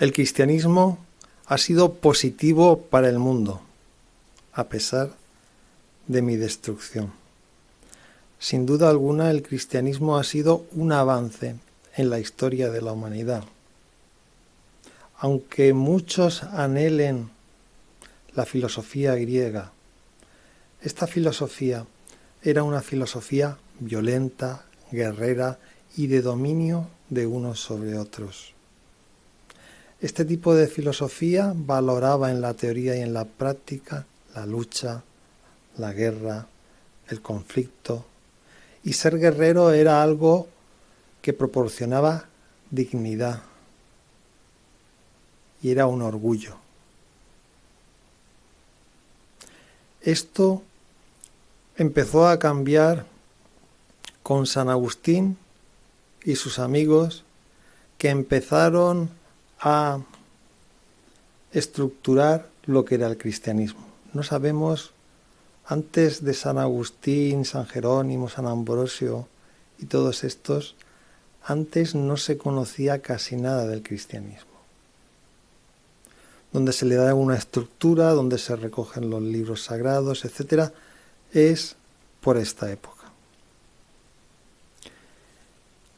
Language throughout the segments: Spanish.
El cristianismo ha sido positivo para el mundo, a pesar de mi destrucción. Sin duda alguna, el cristianismo ha sido un avance en la historia de la humanidad. Aunque muchos anhelen la filosofía griega, esta filosofía era una filosofía violenta, guerrera y de dominio de unos sobre otros. Este tipo de filosofía valoraba en la teoría y en la práctica la lucha, la guerra, el conflicto, y ser guerrero era algo que proporcionaba dignidad y era un orgullo. Esto empezó a cambiar con San Agustín y sus amigos, que empezaron a estructurar lo que era el cristianismo. No sabemos, antes de San Agustín, San Jerónimo, San Ambrosio y todos estos, antes no se conocía casi nada del cristianismo. Donde se le da una estructura, donde se recogen los libros sagrados, etc., es por esta época.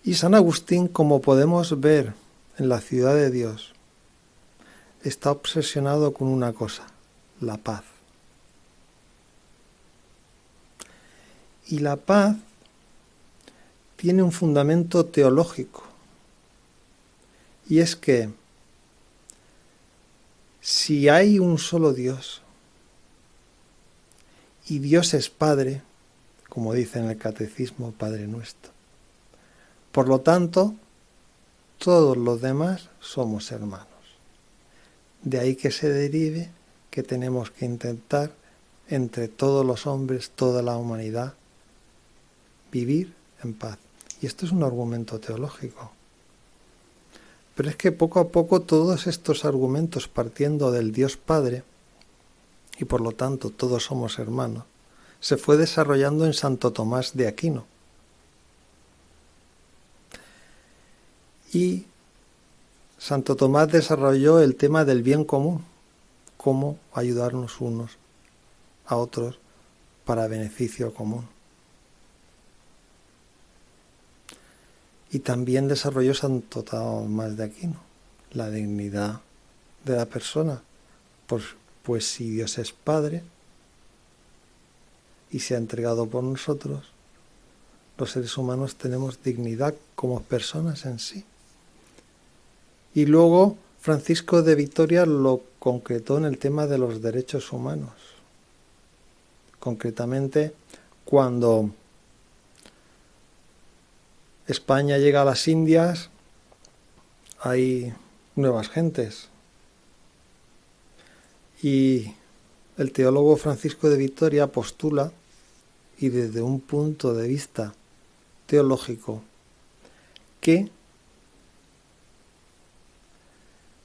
Y San Agustín, como podemos ver en la ciudad de Dios, está obsesionado con una cosa, la paz. Y la paz tiene un fundamento teológico, y es que si hay un solo Dios, y Dios es Padre, como dice en el Catecismo Padre Nuestro, por lo tanto, todos los demás somos hermanos. De ahí que se derive que tenemos que intentar, entre todos los hombres, toda la humanidad, vivir en paz. Y esto es un argumento teológico. Pero es que poco a poco todos estos argumentos, partiendo del Dios Padre, y por lo tanto todos somos hermanos, se fue desarrollando en Santo Tomás de Aquino. Y Santo Tomás desarrolló el tema del bien común, cómo ayudarnos unos a otros para beneficio común. Y también desarrolló Santo Tomás de Aquino, la dignidad de la persona, pues si Dios es Padre y se ha entregado por nosotros, los seres humanos tenemos dignidad como personas en sí. Y luego Francisco de Vitoria lo concretó en el tema de los derechos humanos. Concretamente, cuando España llega a las Indias, hay nuevas gentes. Y el teólogo Francisco de Vitoria postula, y desde un punto de vista teológico, que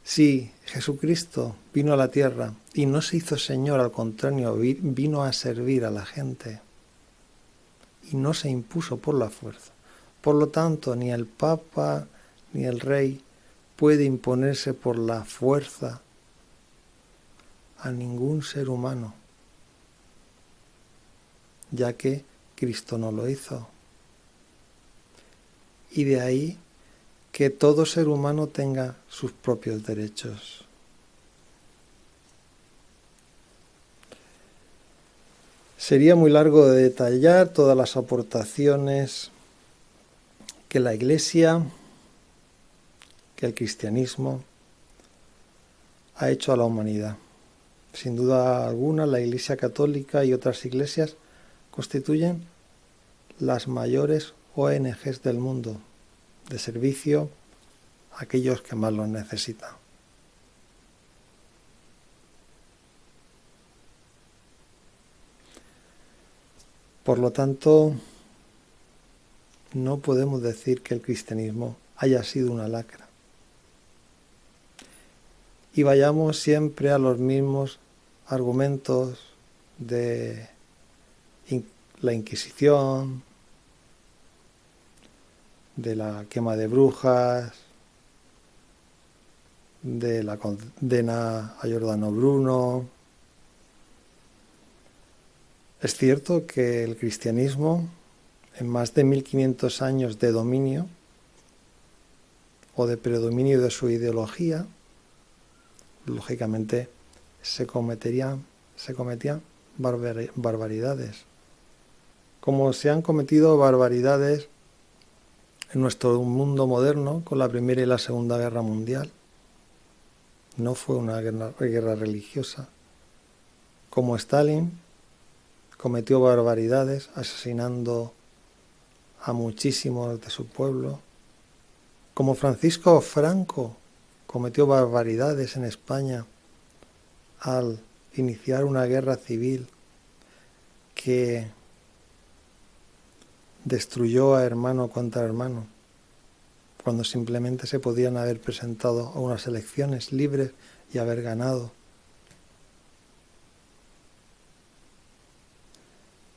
si Jesucristo vino a la tierra y no se hizo Señor, al contrario, vino a servir a la gente y no se impuso por la fuerza. Por lo tanto, ni el Papa ni el Rey puede imponerse por la fuerza a ningún ser humano, ya que Cristo no lo hizo. Y de ahí que todo ser humano tenga sus propios derechos. Sería muy largo de detallar todas las aportaciones que la Iglesia, que el cristianismo ha hecho a la humanidad. Sin duda alguna, la Iglesia Católica y otras iglesias constituyen las mayores ONGs del mundo, de servicio a aquellos que más lo necesitan. Por lo tanto, no podemos decir que el cristianismo haya sido una lacra. Y vayamos siempre a los mismos argumentos de la Inquisición, de la quema de brujas, de la condena a Giordano Bruno. Es cierto que el cristianismo, en más de 1500 años de dominio o de predominio de su ideología, lógicamente se cometían barbaridades, como se han cometido barbaridades en nuestro mundo moderno con la Primera y la Segunda Guerra Mundial. No fue una guerra religiosa. Como Stalin cometió barbaridades asesinando a muchísimos de su pueblo. Como Francisco Franco cometió barbaridades en España al iniciar una guerra civil que destruyó a hermano contra hermano, cuando simplemente se podían haber presentado a unas elecciones libres y haber ganado.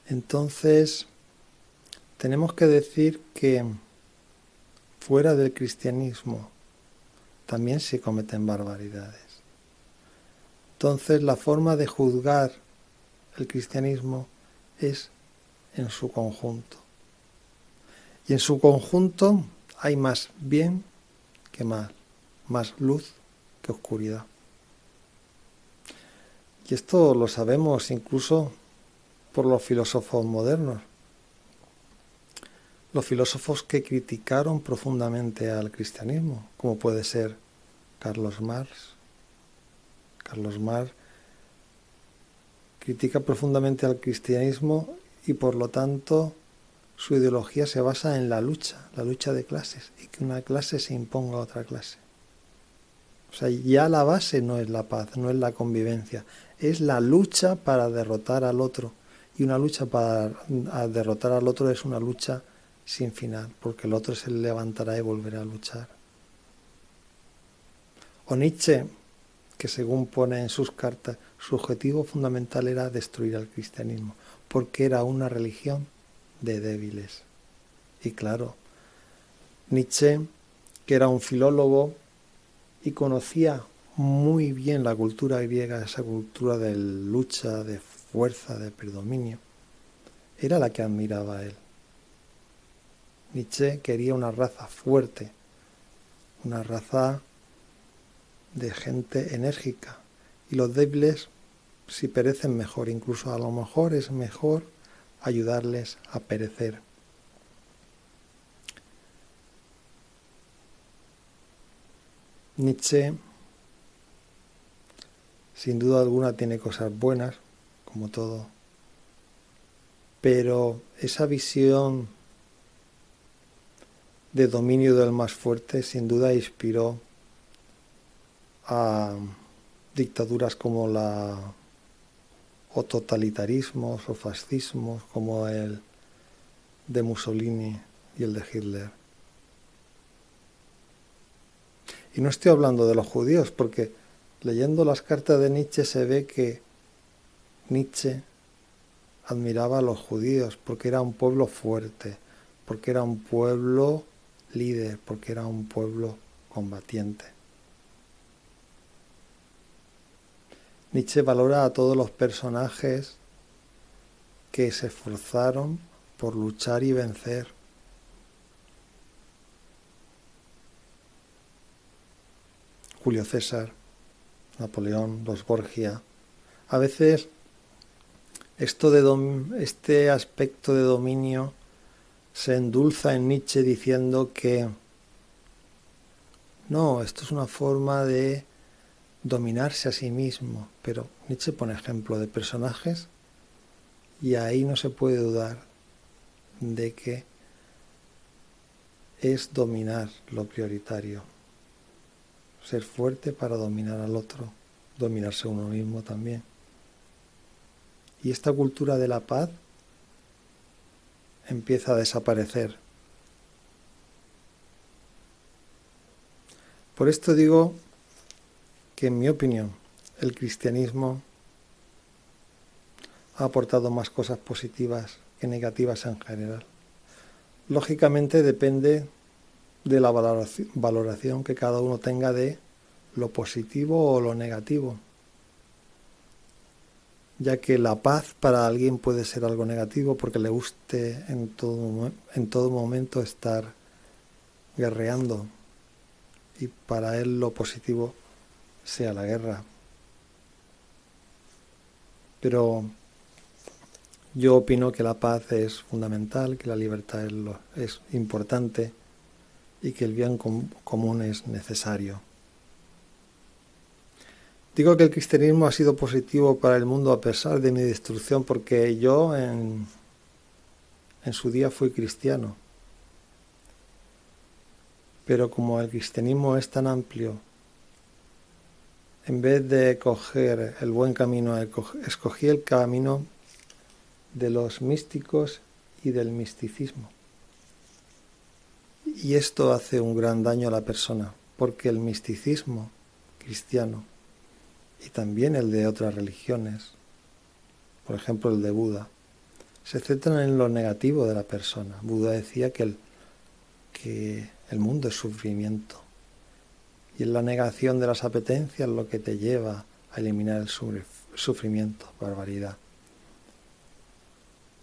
Entonces, tenemos que decir que fuera del cristianismo también se cometen barbaridades. Entonces, la forma de juzgar el cristianismo es en su conjunto. Y en su conjunto hay más bien que mal, más luz que oscuridad. Y esto lo sabemos incluso por los filósofos modernos. Los filósofos que criticaron profundamente al cristianismo, como puede ser Carlos Marx. Carlos Marx critica profundamente al cristianismo y por lo tanto su ideología se basa en la lucha de clases, y que una clase se imponga a otra clase. O sea, ya la base no es la paz, no es la convivencia, es la lucha para derrotar al otro. Y una lucha para derrotar al otro es una lucha sin final, porque el otro se levantará y volverá a luchar. O Nietzsche, que según pone en sus cartas, su objetivo fundamental era destruir al cristianismo, porque era una religión de débiles. Y claro, Nietzsche, que era un filólogo y conocía muy bien la cultura griega, esa cultura de lucha, de fuerza, de predominio, era la que admiraba a él. Nietzsche quería una raza fuerte, una raza de gente enérgica, y los débiles, si perecen, mejor. Incluso a lo mejor es mejor ayudarles a perecer. Nietzsche, sin duda alguna, tiene cosas buenas, como todo, pero esa visión de dominio del más fuerte sin duda inspiró a dictaduras como o totalitarismos o fascismos como el de Mussolini y el de Hitler. Y no estoy hablando de los judíos, porque leyendo las cartas de Nietzsche se ve que Nietzsche admiraba a los judíos porque era un pueblo fuerte, porque era un pueblo líder, porque era un pueblo combatiente. Nietzsche valora a todos los personajes que se esforzaron por luchar y vencer. Julio César, Napoleón, los Borgia. A veces este aspecto de dominio se endulza en Nietzsche diciendo que no, esto es una forma de dominarse a sí mismo, pero Nietzsche pone ejemplo de personajes y ahí no se puede dudar de que es dominar lo prioritario, ser fuerte para dominar al otro, dominarse a uno mismo también. Y esta cultura de la paz empieza a desaparecer. Por esto digo que, en mi opinión, el cristianismo ha aportado más cosas positivas que negativas en general. Lógicamente depende de la valoración que cada uno tenga de lo positivo o lo negativo, ya que la paz para alguien puede ser algo negativo porque le guste en todo momento estar guerreando y para él lo positivo sea la guerra. Pero yo opino que la paz es fundamental, que la libertad es importante y que el bien común es necesario. Digo que el cristianismo ha sido positivo para el mundo a pesar de mi destrucción porque yo en su día fui cristiano. Pero como el cristianismo es tan amplio, en vez de coger el buen camino, escogí el camino de los místicos y del misticismo. Y esto hace un gran daño a la persona, porque el misticismo cristiano y también el de otras religiones, por ejemplo el de Buda, se centran en lo negativo de la persona. Buda decía que el mundo es sufrimiento y es la negación de las apetencias lo que te lleva a eliminar el sufrimiento, barbaridad.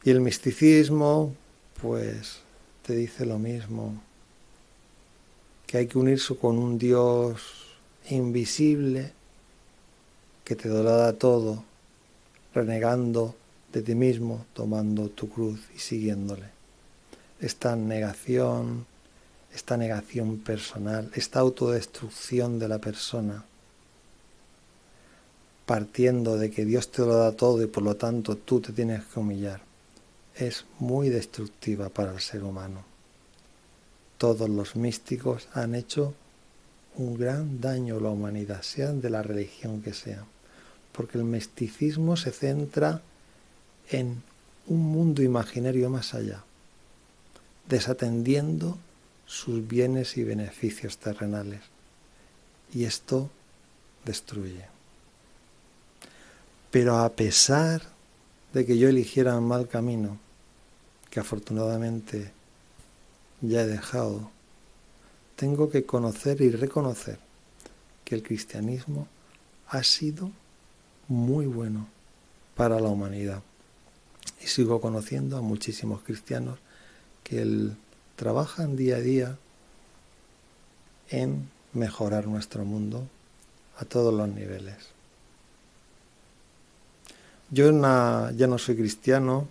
Y el misticismo, pues, te dice lo mismo, que hay que unirse con un Dios invisible que te lo da todo, renegando de ti mismo, tomando tu cruz y siguiéndole. Esta negación personal, esta autodestrucción de la persona, partiendo de que Dios te lo da todo y por lo tanto tú te tienes que humillar, es muy destructiva para el ser humano. Todos los místicos han hecho un gran daño a la humanidad, sean de la religión que sean, porque el misticismo se centra en un mundo imaginario más allá, desatendiendo sus bienes y beneficios terrenales. Y esto destruye. Pero a pesar de que yo eligiera un mal camino, que afortunadamente ya he dejado, tengo que conocer y reconocer que el cristianismo ha sido muy bueno para la humanidad. Y sigo conociendo a muchísimos cristianos que trabajan día a día en mejorar nuestro mundo a todos los niveles. Yo ya no soy cristiano,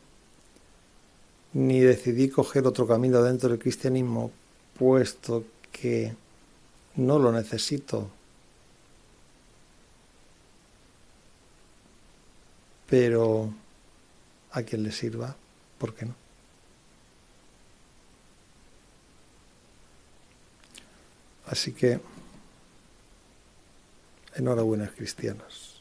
ni decidí coger otro camino dentro del cristianismo, puesto que no lo necesito. Pero a quien le sirva, ¿por qué no? Así que, enhorabuena, cristianos.